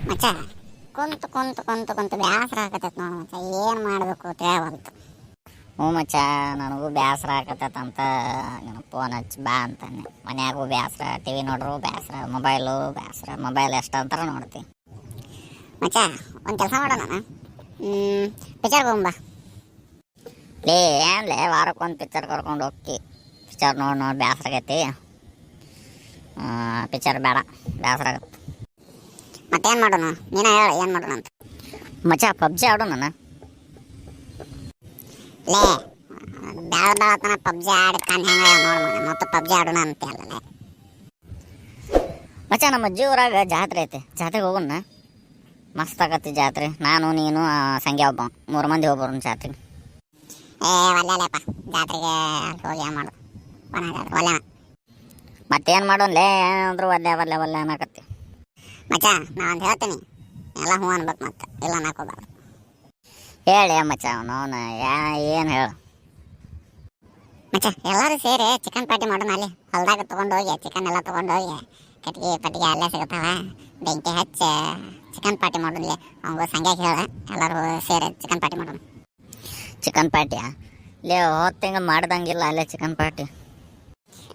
ಮಚ್ಚ ಕುಂತು ಕುಂತು ಕುಂತು ಕುಂತು ಬೇಸರ ಆಗತೈತೆ ನೋಡು ಮಚ್ಚ, ಏನು ಮಾಡಬೇಕು ತಿಳಿಯವಲ್ತು. ಹ್ಞೂ ಮಚ್ಚ, ನನಗೂ ಬೇಸರ ಆಗತ್ತಂತ ನಾನು ಫೋನ್ ಹಚ್ಚಿ ಬಾ ಅಂತಾನೆ. ಮನ್ಯಾಗೂ ಬೇಸರ, ಟಿ ವಿ ನೋಡ್ರು ಬೇಸರ, ಮೊಬೈಲು ಬೇಸರ. ಮೊಬೈಲ್ ಎಷ್ಟು ಅಂತಾರ ನೋಡ್ತಿ. ಮಚ್ಚ ಒಂದು ಕೆಲಸ ಮಾಡೋಣ, ಪಿಕ್ಚರ್ಗೆ ಹೋಗ್ಬಾ. ಲೇ ಏನ್ಲೇ ವಾರಕ್ಕೊಂದು ಪಿಕ್ಚರ್ ಕರ್ಕೊಂಡು ಹೋಗಿ ಪಿಕ್ಚರ್ ನೋಡಿ ಬೇಸರ ಆಗೈತಿ. ಪಿಕ್ಚರ್ ಬೇಡ, ಬೇಸರ ಆಗತ್ತೆ. ಮತ್ತೇನು ಮಾಡೋಣ, ನೀನೇ ಹೇಳು ಏನು ಮಾಡೋಣ ಅಂತ. ಮಚ್ಚ ಪಬ್ಜಿ ಆಡು ನಾನು. ಲೇ ಬೇಡ ಬೇಡತನ ಪಬ್ಜಿ ಆಡಿ ಕಣ್ಣು ಹೆಂಗೆ ನೋಡು ಮತ್ತು ಪಬ್ಜಿ ಆಡೋಣ ಅಂತ ಅಲ್ಲೇ. ಮಚ್ಚ ನಮ್ಮ ಅಜ್ಜಿ ಊರಾಗ ಜಾತ್ರೆ ಐತೆ, ಜಾತ್ರೆಗೆ ಹೋಗೋಣ. ಮಸ್ತ್ ಆಗತ್ತೆ ಜಾತ್ರೆ. ನಾನು ನೀನು ಸಂಗ್ಯಾ ಒಬ್ಬ 3 ಮಂದಿ ಹೋಗ್ಬರೋಣ ಜಾತ್ರೆಗೆ. ಒಲ್ಲೆಪ್ಪ ಜಾತ್ರೆಗೆ ಹೋಗಿ ಏನು ಮಾಡು ಒಲ್ಲೆ. ಮತ್ತೇನು ಮಾಡೋನ್ಲೇ, ಏನಾದ್ರು ಒಲ್ಲೆ ಒಲ್ಲೆ ಒಲ್ಲೆ ಅನ್ನಕತ್ತಿ. ಮಚ್ಚ ನಾವಂತ ಹೇಳ್ತೀನಿ, ಎಲ್ಲ ಹ್ಞೂ ಅನ್ಬೇಕು, ಮತ್ತೆ ಇಲ್ಲ ಅನ್ನಕೋಬಾರ್ದು. ಹೇಳಿ ಮಚ್ಚ ಅವನು ಏನು ಹೇಳು. ಮಚ್ಚ ಎಲ್ಲರೂ ಸೇರಿ ಚಿಕನ್ ಪಾರ್ಟಿ ಮಾಡೋಣ. ಅಲ್ಲಿ ಹೊಲ್ದಾಗ ತೊಗೊಂಡೋಗಿ ಚಿಕನ್ ಎಲ್ಲ ತೊಗೊಂಡೋಗಿ ಕಟ್ಗೆ ಪಟ್ಟಿಗೆ ಅಲ್ಲೇ ಸಿಗುತ್ತಾವ, ಬೆಂಕಿ ಹಚ್ಚಿ ಚಿಕನ್ ಪಾರ್ಟಿ ಮಾಡೋಣ. ಅವಂಗೂ ಸಂಗ್ಯಾಗ ಹೇಳ, ಎಲ್ಲರೂ ಸೇರಿ ಚಿಕನ್ ಪಾರ್ಟಿ ಮಾಡೋಣ. ಚಿಕನ್ ಪಾರ್ಟಿಯಾ? ಲೇ ಹೋದ ತಿಂಗಳು ಮಾಡ್ದಂಗಿಲ್ಲ ಅಲ್ಲೇ ಚಿಕನ್ ಪಾರ್ಟಿ.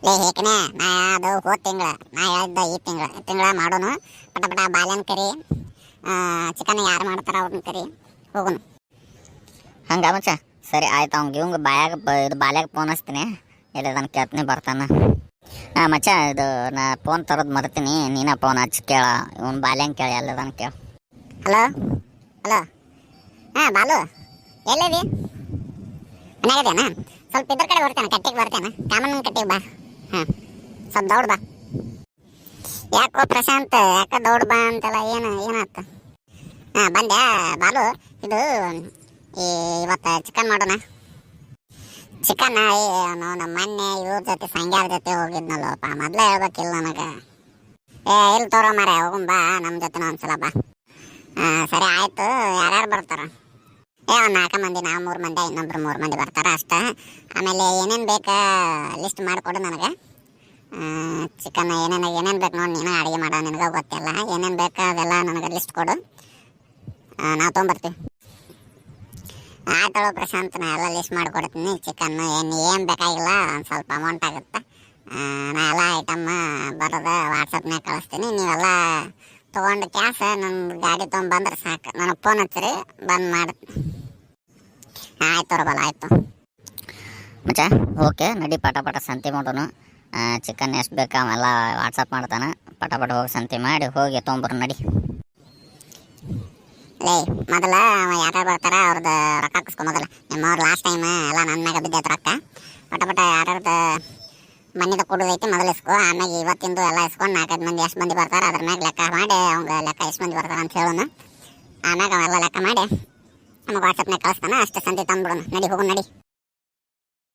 ಲೇ ಹೇಕನೆ ನಾ ಅದು ಹೋದ ತಿಂಗಳ ನಾ ಹೇಳಿದ್ದ ಈ ತಿಂಗಳ ಮಾಡೋನು. ಪಟ ಪಟ ಬಾಲ್ಯನ ಕರಿ, ಚಿಕನ್ ಯಾರು ಮಾಡ್ತಾರ ಅವ್ರನ್ನ ಕರಿ, ಹೋಗೋಣ. ಹಂಗ ಮಚ್ಚ ಸರಿ ಆಯ್ತು. ಅವ್ಗೆ ಇವಂಗೆ ಇದು ಬಾಲ್ಯಾಗ ಫೋನ್ ಹಚ್ತೀನಿ, ಎಲ್ಲದನ್ನು ಕೇಳ್ತೀನಿ ಬರ್ತಾನೆ. ಹಾಂ ಮಚ್ಚ, ಇದು ನಾ ಫೋನ್ ತರೋದು ಮರ್ತೀನಿ, ನೀನ ಫೋನ್ ಹಚ್ಚಿ ಕೇಳ, ಇವನು ಬಾಲ್ಯಂಗೆ ಕೇಳಿ ಎಲ್ಲದನ್ನು ಕೇಳ. ಹಲೋ ಹಲೋ, ಹಾಂ ಬಾಲು ಎಲ್ಲಿದೆ? ಮನೆಯಾಗದೇನಾ? ಸ್ವಲ್ಪ ಇದ್ರ ಕಡೆ ಬರ್ತೇನೆ, ಕಟ್ಟಿಗೆ ಬರ್ತೇನೆ, ಕಾಮನ್ ಕಟ್ಟಿಗೆ ಬಾ. ಹಾಂ ಸ್ವಲ್ಪ ದೌಡ್ ಬಾ. ಯಾಕೋ ಪ್ರಶಾಂತ್, ಯಾಕೆ ದೌಡ್ ಬಾ ಅಂತೆಲ್ಲ ಏನಾಯ್ತು? ಹಾಂ ಬಂದೆ ಬಾಲು. ಇದು ಇವತ್ತು ಚಿಕನ್ ಮಾಡೋಣ. ಚಿಕನ್ ನಮ್ಮ ಮೊನ್ನೆ ಇವ್ರ ಜೊತೆ ಸಂಗ್ಯಾರ ಜೊತೆ ಹೋಗಿದ್ನಲ್ಲಪ್ಪ, ಮೊದಲೇ ಹೇಳ್ಬೇಕಿಲ್ಲ ನನಗೆ. ಇಲ್ಲಿ ತೋರೋ ಮಾರ, ಹೋಗುಂ ಬಾ ನಮ್ಮ ಜೊತೆ ಒಂದ್ಸಲ ಬಾ. ಸರಿ ಆಯಿತು. ಯಾರ್ಯಾರು ಬರ್ತಾರ? ಒಂದು 4 ಮಂದಿ, ನಾವು 3 ಮಂದಿ, ಇನ್ನೊಬ್ರು 3 ಮಂದಿ ಬರ್ತಾರ ಅಷ್ಟೇ. ಆಮೇಲೆ ಏನೇನು ಬೇಕಾ ಲಿಸ್ಟ್ ಮಾಡಿಕೊಡು ನನಗೆ. ಚಿಕನ್ ಏನೇನು ಬೇಕು ನೋಡಿ, ನೀನು ಅಡುಗೆ ಮಾಡೋ, ನಿನಗೆ ಗೊತ್ತಿಲ್ಲ. ಏನೇನು ಬೇಕಾ ಅದೆಲ್ಲ ನನಗೆ ಲಿಸ್ಟ್ ಕೊಡು, ನಾವು ತೊಗೊಂಬರ್ತೀವಿ. ಆಯ್ತಳು ಪ್ರಶಾಂತ್, ನಾ ಎಲ್ಲ ಲಿಸ್ಟ್ ಮಾಡಿಕೊಡ್ತೀನಿ. ಚಿಕನ್ ಏನು ಬೇಕಾಗಿಲ್ಲ, ಒಂದು ಸ್ವಲ್ಪ ಅಮೌಂಟ್ ಆಗುತ್ತೆ. ನಾ ಎಲ್ಲ ಐಟಮ್ ಬರೋದು ವಾಟ್ಸಪ್ನಾಗ ಕಳಿಸ್ತೀನಿ. ನೀವೆಲ್ಲ ತೊಗೊಂಡು ಕ್ಯಾಶ್ ನನ್ನ ಗಾಡಿ ತೊಗೊಂಬಂದ್ರೆ ಸಾಕು, ನನಗೆ ಫೋನ್ ಹಚ್ಚಿರಿ, ಬಂದು ಮಾಡ್ತೀನಿ. ಆಯ್ತು ಬಲ್ಲ, ಆಯಿತು ಮಚ್ಚ. ಓಕೆ ನಡಿ, ಪಟ ಪಟ ಸಂತೆ ಮಾಡೋನು. ಚಿಕನ್ ಎಷ್ಟು ಬೇಕಾ ಅವೆಲ್ಲ ವಾಟ್ಸಪ್ ಮಾಡ್ತಾನೆ, ಪಟ ಪಟ ಹೋಗಿ ಸಂತೆ ಮಾಡಿ ಹೋಗಿ ತೊಗೊಂಬರು ನಡಿ. ಲೇ ಮೊದಲ ಯಾರ್ಯಾರು ಬರ್ತಾರ ಅವ್ರದ್ದು ರೊಕ್ಕ ಹಾಕಿಸ್ಕೊಂಬೋದಲ್ಲ. ನಿಮ್ಮವ್ರು ಲಾಸ್ಟ್ ಟೈಮ್ ಎಲ್ಲ ನನ್ನ ಮ್ಯಾಗ ಬಿದ್ದೈತೆ ರೊಕ್ಕ. ಪಟ ಪಟ ಯಾರ್ಯಾರ್ದು ಮನೆದು ಕೊಡೋದೈತಿ ಮೊದಲು ಇಸ್ಕೊ, ಆಮ್ಯಾಗ ಇವತ್ತಿಂದು ಎಲ್ಲ ಇಸ್ಕೊಂಡು 4-5 ಮಂದಿ ಎಷ್ಟು ಮಂದಿ ಬರ್ತಾರೆ ಅದ್ರ ಮ್ಯಾಗ ಲೆಕ್ಕ ಮಾಡಿ ಅವ್ಗೆ ಲೆಕ್ಕ ಎಷ್ಟು ಮಂದಿ ಬರ್ತಾರೆ ಅಂತ ಹೇಳೋಣ. ಆಮ್ಯಾಗ ಅವೆಲ್ಲ ಲೆಕ್ಕ ಮಾಡಿ ನಮಗೆ ವಾಟ್ಸಪ್ನಾಗ ಕಳಿಸ್ತಾನೆ, ಅಷ್ಟೇ ಸಂತೆ ತಂದ್ಬಿಡೋಣ. ನಡಿ ಹೋಗೋಣ ನಡಿ.